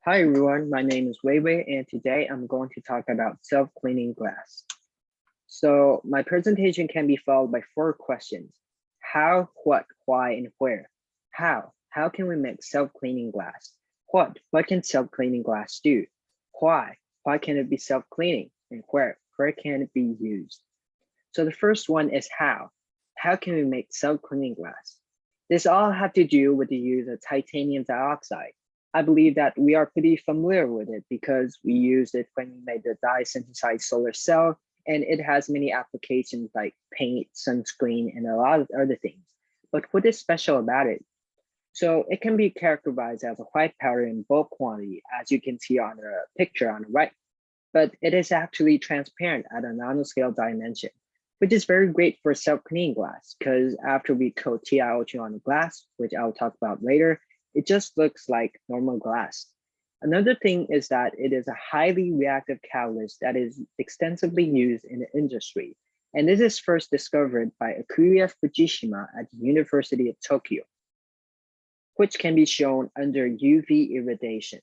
Hi everyone, my name is Weiwei and today I'm going to talk about self-cleaning glass. So my presentation can be followed by 4 questions. How, what, why, and where? How? How can we make self-cleaning glass? What can self-cleaning glass do? Why? Why can it be self-cleaning? And where? Where can it be used? So the first one is how. How can we make self-cleaning glass? This all had to do with the use of titanium dioxide. I believe that we are pretty familiar with it because we used it when we made the dye-synthesized solar cell, and it has many applications like paint, sunscreen, and a lot of other things. But what is special about it? So it can be characterized as a white powder in bulk quantity, as you can see on the picture on the right, but it is actually transparent at a nanoscale dimension, which is very great for self-cleaning glass because after we coat TiO2 on the glass, which I'll talk about later, it just looks like normal glass. Another thing is that it is a highly reactive catalyst that is extensively used in the industry. And this is first discovered by Akuya Fujishima at the University of Tokyo, which can be shown under UV irradiation.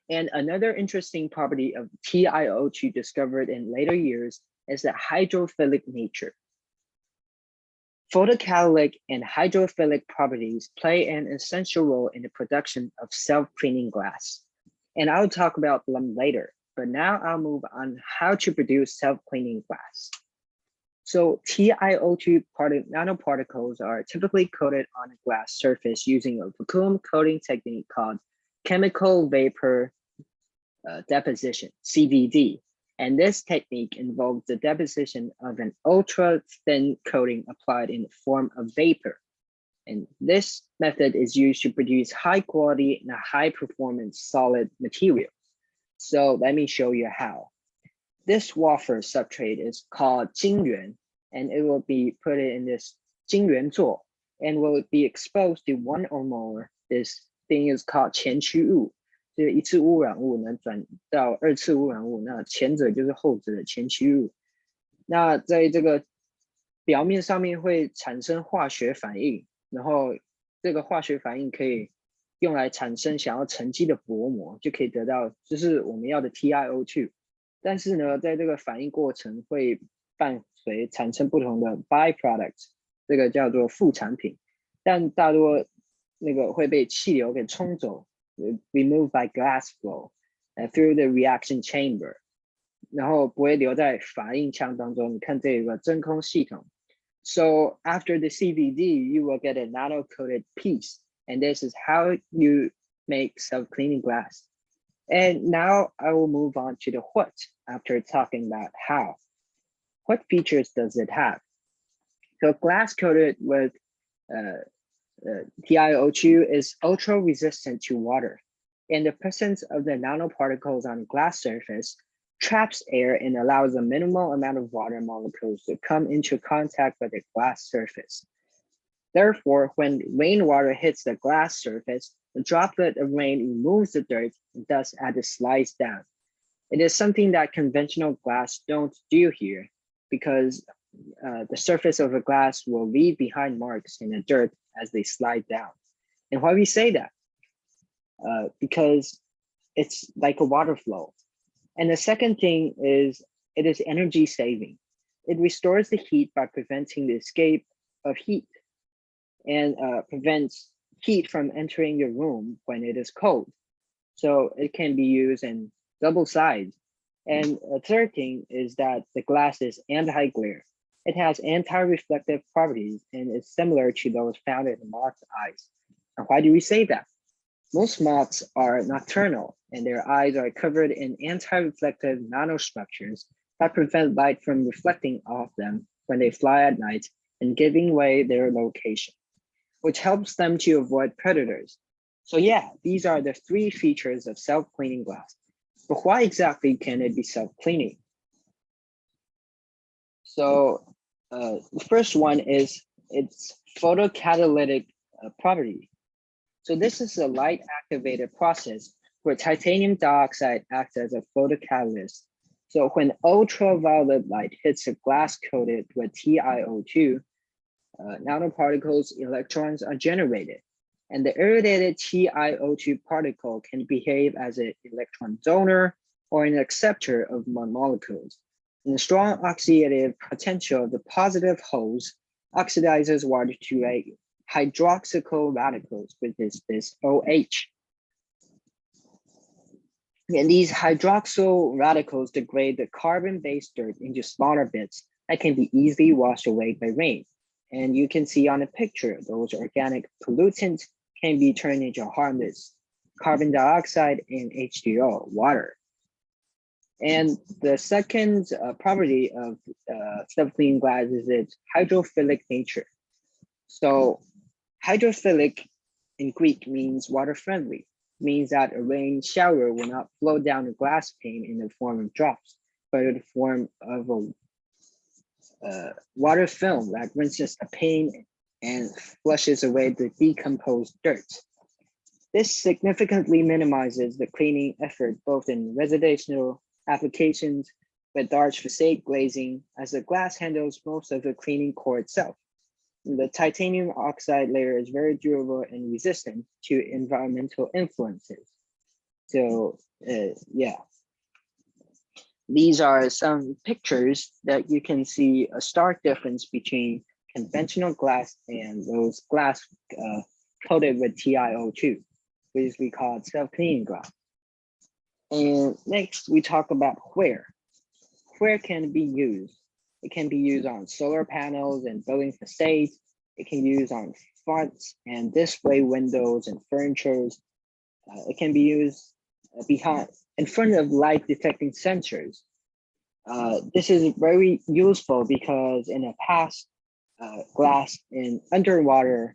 And another interesting property of TiO2 discovered in later years is the hydrophilic nature. Photocatalytic and hydrophilic properties play an essential role in the production of self-cleaning glass. And I'll talk about them later, but now I'll move on how to produce self-cleaning glass. So TiO2 nanoparticles are typically coated on a glass surface using a vacuum coating technique called chemical vapor deposition, CVD. And this technique involves the deposition of an ultra thin coating applied in the form of vapor. And this method is used to produce high quality and high performance solid materials. So let me show you how. This wafer substrate is called Jingyuan, and it will be put in this Jingyuan zuo and will be exposed to one or more. This thing is called 前驱物。这一次污染物能转到二次污染物，那前者就是后者的前驱物。那在这个表面上面会产生化学反应，然后这个化学反应可以用来产生想要沉积的薄膜，就可以得到就是我们要的 TiO2。但是呢，在这个反应过程会伴随产生不同的 byproducts， 这个叫做副产品，但大多那个会被气流给冲走。Removed by glass flow through the reaction chamber， 然后不会留在反应腔当中。你看这个真空系统。So after the CVD, you will get a nano-coated piece, and this is how you make self-cleaning glass. And now I will move on to the what after talking about how. What features does it have? So glass coated with TiO2 is ultra resistant to water, and the presence of the nanoparticles on glass surface traps air and allows a minimal amount of water molecules to come into contact with the glass surface. Therefore, when rainwater hits the glass surface, the droplet of rain removes the dirt and thus as it slides down. It is something that conventional glass don't do here because the surface of a glass will leave behind marks in the dirt as they slide down. And why we say that? Because it's like a water flow. And the second thing is it is energy saving. It restores the heat by preventing the escape of heat and prevents heat from entering your room when it is cold. So it can be used in double sides. And a third thing is that the glass is anti-glare. It has anti-reflective properties and is similar to those found in moth's eyes. And why do we say that? Most moths are nocturnal and their eyes are covered in anti-reflective nanostructures that prevent light from reflecting off them when they fly at night and giving away their location, which helps them to avoid predators. So yeah, these are the 3 features of self-cleaning glass. But why exactly can it be self-cleaning? So the first one is its photocatalytic property. So this is a light activated process where titanium dioxide acts as a photocatalyst. So when ultraviolet light hits a glass coated with TiO2, nanoparticles, electrons are generated. And the irradiated TiO2 particle can behave as an electron donor or an acceptor of molecules. And the strong oxidative potential of the positive holes oxidizes water to a hydroxyl radicals, which is this OH. And these hydroxyl radicals degrade the carbon-based dirt into smaller bits that can be easily washed away by rain. And you can see on the picture, those organic pollutants can be turned into harmless carbon dioxide and H2O, water. And the second property of self-cleaning glass is its hydrophilic nature. So hydrophilic in Greek means water-friendly, means that a rain shower will not flow down the glass pane in the form of drops, but in the form of a water film that rinses the pane and flushes away the decomposed dirt. This significantly minimizes the cleaning effort both in residential applications with large facade glazing, as the glass handles most of the cleaning core itself. The titanium oxide layer is very durable and resistant to environmental influences. So yeah, these are some pictures that you can see a stark difference between conventional glass and those glass coated with TiO2, which we call self-cleaning glass. And next we talk about where. Where can be used? It can be used on solar panels and building facades. It can be used on fronts and display windows and furniture. It can be used in front of light detecting sensors. This is very useful because in the past, glass in underwater,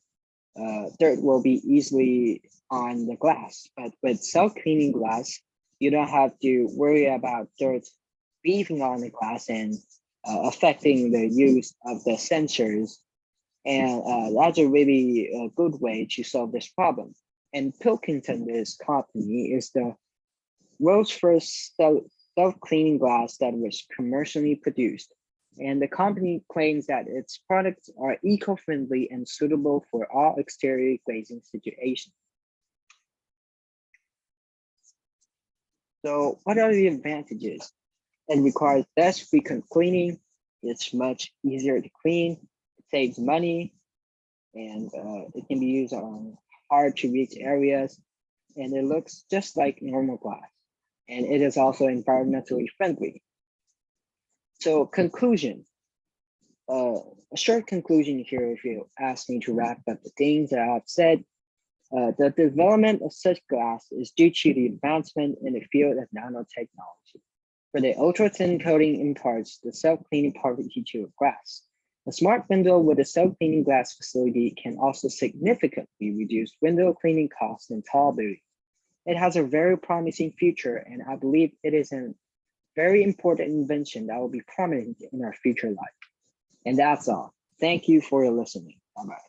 dirt will be easily on the glass, but with self-cleaning glass, you don't have to worry about dirt beating on the glass and affecting the use of the sensors. And that's a really good way to solve this problem. And Pilkington, this company, is the world's first self-cleaning glass that was commercially produced. And the company claims that its products are eco-friendly and suitable for all exterior glazing situations. So what are the advantages? It requires less frequent cleaning. It's much easier to clean. It saves money, and it can be used on hard to reach areas. And it looks just like normal glass. And it is also environmentally friendly. So conclusion, a short conclusion here, if you ask me to wrap up the things that I've said, the development of such glass is due to the advancement in the field of nanotechnology, where the ultra-thin coating imparts the self-cleaning property to glass. A smart window with a self-cleaning glass facility can also significantly reduce window cleaning costs and tall buildings. It has a very promising future, and I believe it is a very important invention that will be prominent in our future life. And that's all. Thank you for listening. Bye-bye.